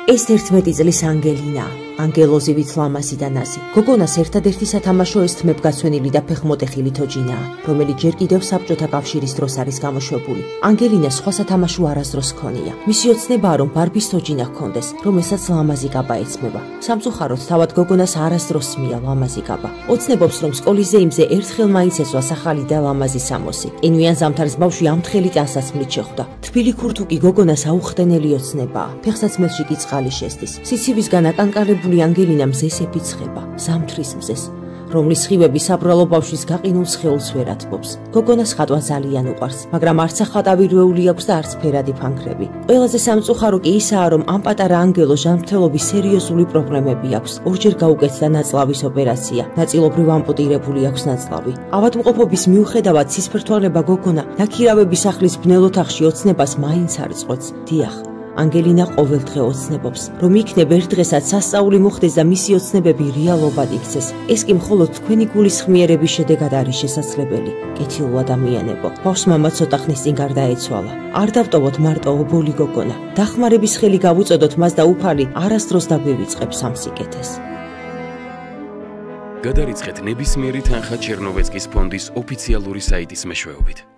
ეს 11 წლის ანგელინა, ანგელოზივით ლამაზი და ნაზი. გოგონას ერთადერთი სათამაშო ეს თმებგაცვენილი და ფეხმოტეხილი თოჯინაა, რომელიც ჯერ კიდევ საბჭოთა კავშირის დროს არის გამოშვებული. ანგელინა სხვა სათამაშო არასდროს ჰქონია. მისი ოცნებაა, რომ ბარბის თოჯინა ჰქონდეს, რომელსაც ლამაზი კაბა ეცმება. სამწუხაროდ, თავად გოგონას არასდროს მია ლამაზი კაბა. ოცნებობს, რომ სკოლის ზეიმზე ერთხელ მაინც ეცვას ახალი და ლამაზი სამოსი. ყინვიან ზამთარს ბავშვი ამთხელი ტანსაცმლით შეხვდა. თბილი ქურთუკი გოგონას აუხტენელი ოცნებაა. ფეხსაცმელში კი წყალი შესდის. სიცივისგან აკანკარებული ანგელინა მზეს ეფიცხება, ზამთრის მზეს, რომლის სხივები საბრალო ბავშვის გაყინულ სხეულს ვერ ათბობს. გოგონას ხატვა ძალიან უყვარს, მაგრამ არც ახატავი რვეული აქვს და არც ფერადი ფანქრები. ყველაზე სამწუხარო კი ისაა, რომ ამ პატარა ანგელოს ჟანმრთელობის სერიოზული პრობლემები აქვს. ორჯერ გაუკეთდა ნაწლავის ოპერაცია, ნაწილობრივ ამპუტირებული აქვს ნაწლავი. ავადმყოფობის მიუხედავად ცისფრთვალება გოგონა ნაქირავების სახლის ბნელ ოთახში ოცნებას მაინც არ წყვეტს. დიახ, ანგელინა ყოველდღე ოცნებობს, რომ იქნებ ერთ დღესაც სასწაული მოხდეს და მისი ოცნებები რეალობად იქცეს. ეს კი მხოლოდ თქვენი გულის ხმიერების შედეგად არის შესაძლებელი. კეთილ ადამიანებო, ბავშვმა ცოტა ხნის წინ გარდაეცვალა. არ დავტოვოთ მარტო ობოლი გოგონა. დახმარების ხელი გავუწოდოთ მას და უფალი არასდროს დაგვივიწყებს ამ სიკეთეს. გადარიცხეთ ნებისმიერი თანხა ჩერნოვეცკის ფონდის ოფიციალური საიტის მეშვეობით.